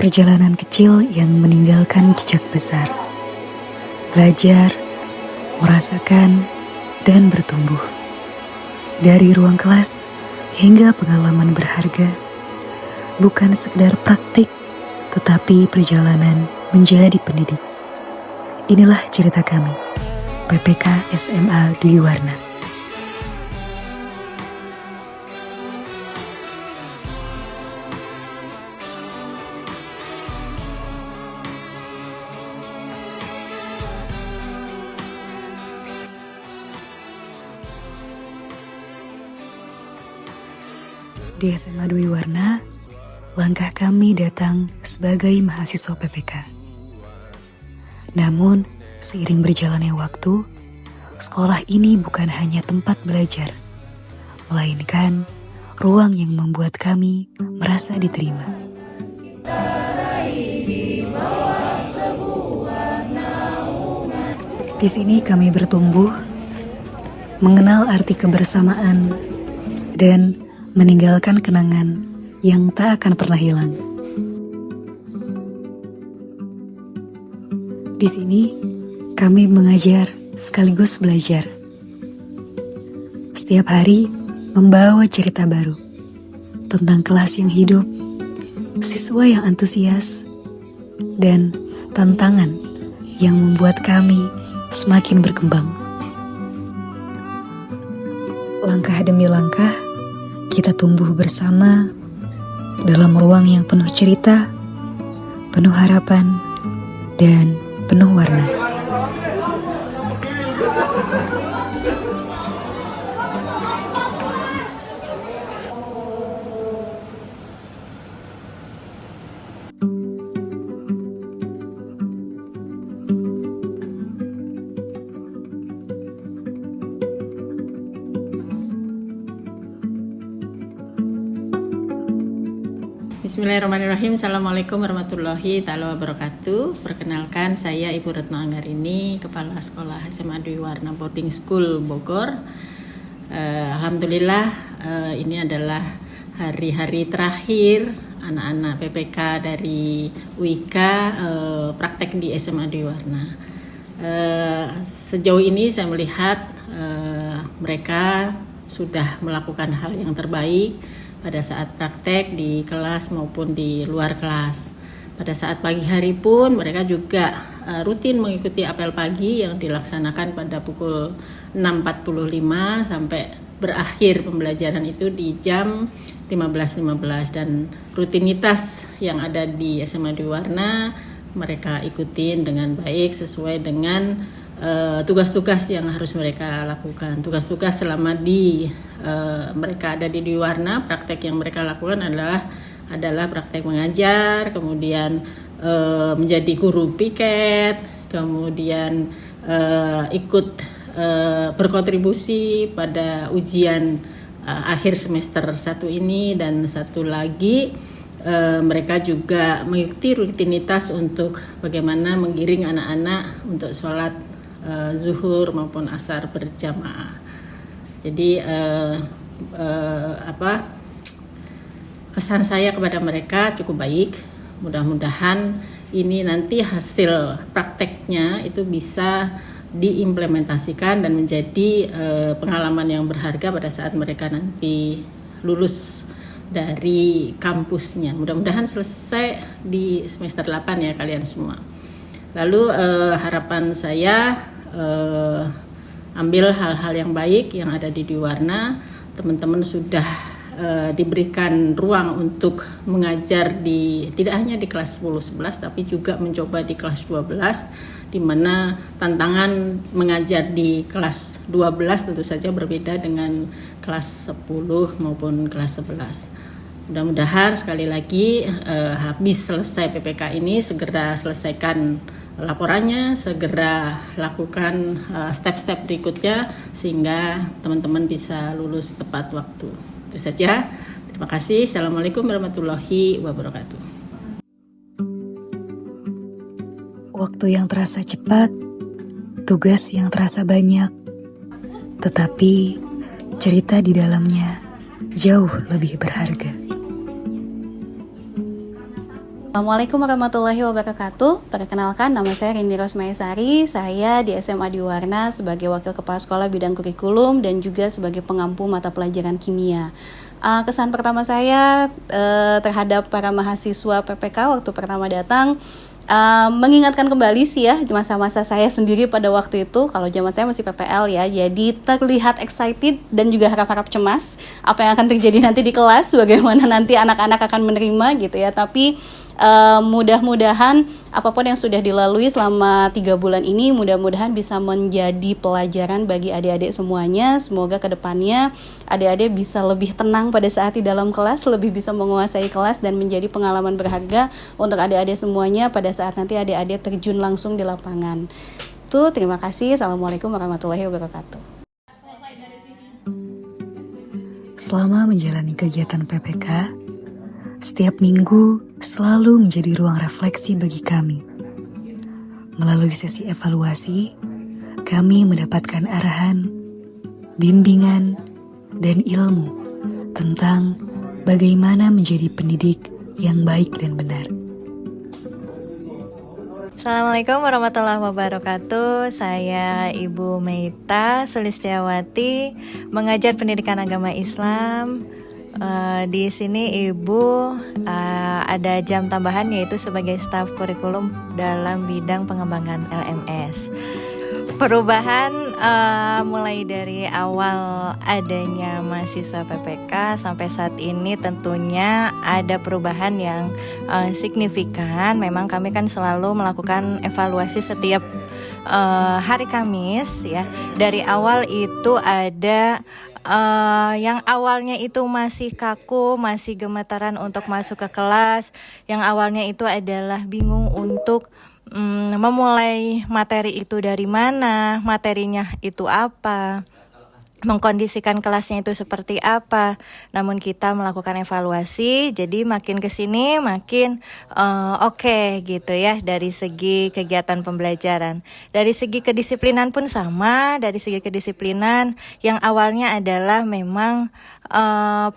Perjalanan kecil yang meninggalkan jejak besar. Belajar, merasakan, dan bertumbuh. Dari ruang kelas hingga pengalaman berharga. Bukan sekedar praktik, tetapi perjalanan menjadi pendidik. Inilah cerita kami, PPK SMA Dwi Warna. Di SMA Dwi Warna, langkah kami datang sebagai mahasiswa PPK. Namun, seiring berjalannya waktu, sekolah ini bukan hanya tempat belajar, melainkan ruang yang membuat kami merasa diterima. Di sini kami bertumbuh, mengenal arti kebersamaan, dan meninggalkan kenangan yang tak akan pernah hilang. Di sini, kami mengajar sekaligus belajar. Setiap hari membawa cerita baru tentang kelas yang hidup, siswa yang antusias, dan tantangan yang membuat kami semakin berkembang. Langkah demi langkah, kita tumbuh bersama dalam ruang yang penuh cerita, penuh harapan, dan penuh warna. Bismillahirrahmanirrahim. Assalamualaikum warahmatullahi ta'ala wabarakatuh. Perkenalkan, saya Ibu Retno Anggarini, Kepala Sekolah SMA Dwi Warna Boarding School Bogor. Alhamdulillah, ini adalah hari-hari terakhir anak-anak PPK dari UIK praktek di SMA Dwi Warna. Sejauh ini saya melihat mereka sudah melakukan hal yang terbaik pada saat praktek di kelas maupun di luar kelas. Pada saat pagi hari pun mereka juga rutin mengikuti apel pagi yang dilaksanakan pada pukul 6.45 sampai berakhir pembelajaran itu di jam 15.15, dan rutinitas yang ada di SMA Dwi Warna mereka ikutin dengan baik sesuai dengan tugas-tugas yang harus mereka lakukan. Tugas-tugas selama mereka ada di Dwi Warna, praktek yang mereka lakukan adalah praktek mengajar, kemudian menjadi guru piket, kemudian ikut berkontribusi pada ujian akhir semester 1 ini, dan satu lagi mereka juga mengikuti rutinitas untuk bagaimana menggiring anak-anak untuk sholat zuhur maupun asar berjamaah. Jadi kesan saya kepada mereka cukup baik. Mudah-mudahan ini nanti hasil prakteknya itu bisa diimplementasikan dan menjadi pengalaman yang berharga pada saat mereka nanti lulus dari kampusnya. Mudah-mudahan selesai di semester 8 ya kalian semua. Lalu harapan saya ambil hal-hal yang baik yang ada di Dwi Warna. Teman-teman sudah diberikan ruang untuk mengajar tidak hanya di kelas 10-11 tapi juga mencoba di kelas 12, di mana tantangan mengajar di kelas 12 tentu saja berbeda dengan kelas 10 maupun kelas 11. Mudah-mudahan sekali lagi habis selesai PPK ini segera selesaikan laporannya, segera lakukan step-step berikutnya sehingga teman-teman bisa lulus tepat waktu. Itu saja. Terima kasih. Assalamualaikum warahmatullahi wabarakatuh. Waktu yang terasa cepat, tugas yang terasa banyak, tetapi cerita di dalamnya jauh lebih berharga. Assalamualaikum warahmatullahi wabarakatuh. Perkenalkan, nama saya Rindi Rosmaesari. Saya di SMA Adiwarna sebagai Wakil Kepala Sekolah Bidang Kurikulum dan juga sebagai pengampu mata pelajaran kimia. Kesan pertama saya terhadap para mahasiswa PPK waktu pertama datang, mengingatkan kembali sih ya masa-masa saya sendiri pada waktu itu. Kalau zaman saya masih PPL ya, jadi terlihat excited dan juga harap-harap cemas apa yang akan terjadi nanti di kelas, bagaimana nanti anak-anak akan menerima gitu ya. Tapi mudah-mudahan apapun yang sudah dilalui selama 3 bulan ini mudah-mudahan bisa menjadi pelajaran bagi adik-adik semuanya. Semoga kedepannya adik-adik bisa lebih tenang pada saat di dalam kelas, lebih bisa menguasai kelas dan menjadi pengalaman berharga untuk adik-adik semuanya pada saat nanti adik-adik terjun langsung di lapangan. Itu, terima kasih. Assalamualaikum warahmatullahi wabarakatuh. Selama menjalani kegiatan PPK, setiap minggu selalu menjadi ruang refleksi bagi kami. Melalui sesi evaluasi, kami mendapatkan arahan, bimbingan, dan ilmu tentang bagaimana menjadi pendidik yang baik dan benar. Assalamualaikum warahmatullahi wabarakatuh. Saya Ibu Meita Sulistiawati, mengajar pendidikan agama Islam. Di sini Ibu ada jam tambahan yaitu sebagai staf kurikulum dalam bidang pengembangan LMS. Perubahan mulai dari awal adanya mahasiswa PPK sampai saat ini tentunya ada perubahan yang signifikan. Memang kami kan selalu melakukan evaluasi setiap hari Kamis ya. Dari awal itu ada yang awalnya itu masih kaku, masih gemetaran untuk masuk ke kelas. Yang awalnya itu adalah bingung untuk memulai materi itu dari mana, materinya itu apa, mengkondisikan kelasnya itu seperti apa. Namun kita melakukan evaluasi, jadi makin kesini makin oke gitu ya dari segi kegiatan pembelajaran. Dari segi kedisiplinan pun sama. Dari segi kedisiplinan yang awalnya adalah memang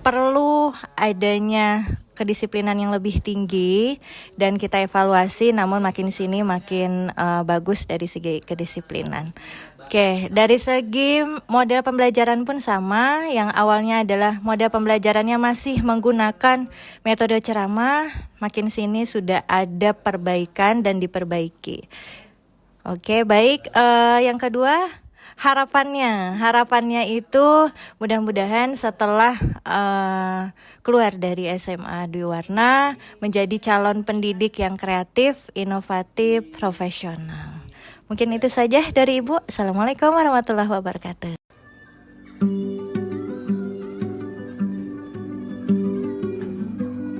perlu adanya kedisiplinan yang lebih tinggi dan kita evaluasi, namun makin sini makin bagus dari segi kedisiplinan. Oke, dari segi model pembelajaran pun sama. Yang awalnya adalah model pembelajarannya masih menggunakan metode ceramah, makin sini sudah ada perbaikan dan diperbaiki. Oke, baik. Yang kedua, harapannya itu mudah-mudahan setelah keluar dari SMA Adiwarna menjadi calon pendidik yang kreatif, inovatif, profesional. Mungkin itu saja dari Ibu. Assalamualaikum warahmatullahi wabarakatuh.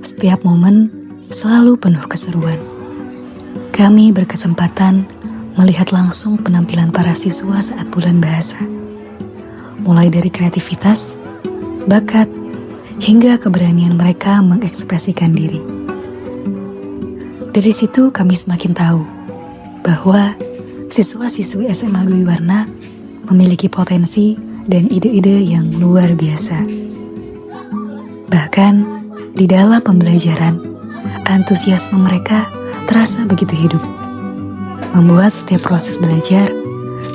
Setiap momen selalu penuh keseruan. Kami berkesempatan melihat langsung penampilan para siswa saat bulan bahasa. Mulai dari kreativitas, bakat, hingga keberanian mereka mengekspresikan diri. Dari situ kami semakin tahu bahwa siswa-siswi SMA Adiwarna memiliki potensi dan ide-ide yang luar biasa. Bahkan di dalam pembelajaran, antusiasme mereka terasa begitu hidup, membuat setiap proses belajar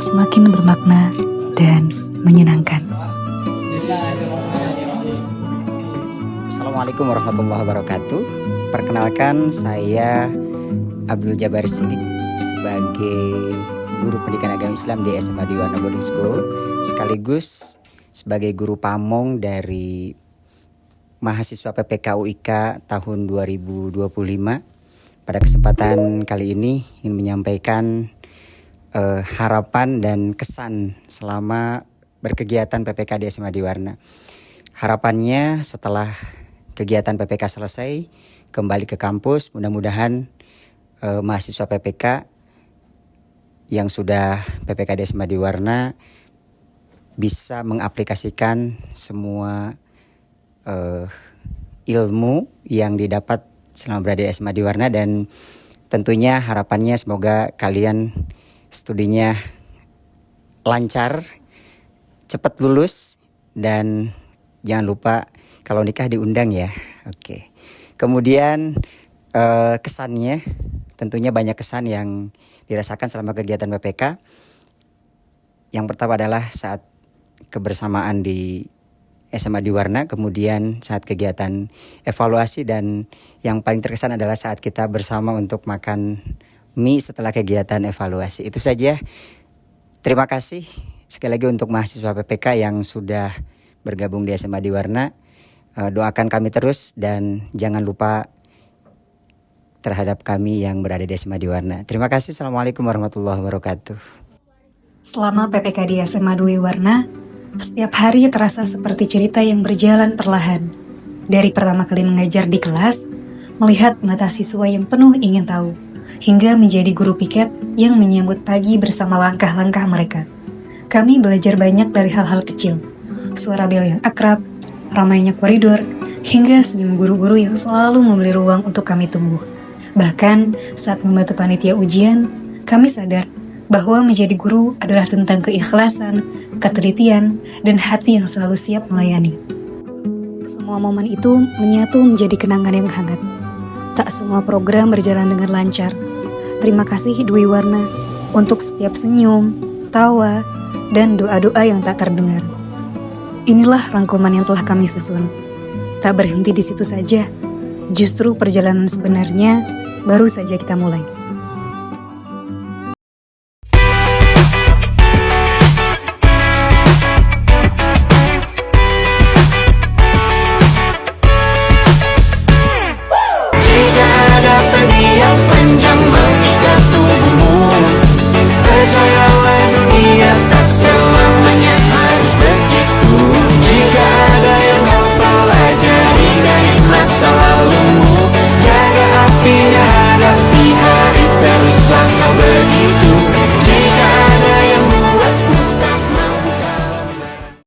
semakin bermakna dan menyenangkan. Assalamualaikum warahmatullahi wabarakatuh. Perkenalkan, saya Abdul Jabar Sidik sebagai guru pendidikan agama Islam di SMA Adiwarna Boarding School, sekaligus sebagai guru pamong dari mahasiswa PPK UIK tahun 2025. Pada kesempatan kali ini ingin menyampaikan harapan dan kesan selama berkegiatan PPK di SMA Adiwarna. Harapannya setelah kegiatan PPK selesai, kembali ke kampus, mudah-mudahan mahasiswa PPK yang sudah PPK di SMA Adiwarna bisa mengaplikasikan semua ilmu yang didapat selama berada di SMA Adiwarna, dan tentunya harapannya semoga kalian studinya lancar, cepat lulus, dan jangan lupa kalau nikah diundang ya. Oke. Kemudian kesannya, tentunya banyak kesan yang dirasakan selama kegiatan PPK. Yang pertama adalah saat kebersamaan di SMA Adiwarna, kemudian saat kegiatan evaluasi, dan yang paling terkesan adalah saat kita bersama untuk makan mie setelah kegiatan evaluasi. Itu saja. Terima kasih sekali lagi untuk mahasiswa PPK yang sudah bergabung di SMA Adiwarna. Doakan kami terus dan jangan lupa terhadap kami yang berada di SMA Adiwarna. Terima kasih. Assalamualaikum warahmatullahi wabarakatuh. Selama PPK di SMA Adiwarna, setiap hari terasa seperti cerita yang berjalan perlahan. Dari pertama kali mengajar di kelas, melihat mata siswa yang penuh ingin tahu, hingga menjadi guru piket yang menyambut pagi bersama langkah-langkah mereka. Kami belajar banyak dari hal-hal kecil, suara bel yang akrab, ramainya koridor, hingga senyum guru-guru yang selalu memberi ruang untuk kami tumbuh. Bahkan saat membantu panitia ujian, kami sadar bahwa menjadi guru adalah tentang keikhlasan, ketelitian, dan hati yang selalu siap melayani. Semua momen itu menyatu menjadi kenangan yang hangat. Tak semua program berjalan dengan lancar. Terima kasih Dwi Warna untuk setiap senyum, tawa, dan doa-doa yang tak terdengar. Inilah rangkuman yang telah kami susun. Tak berhenti di situ saja. Justru perjalanan sebenarnya baru saja kita mulai.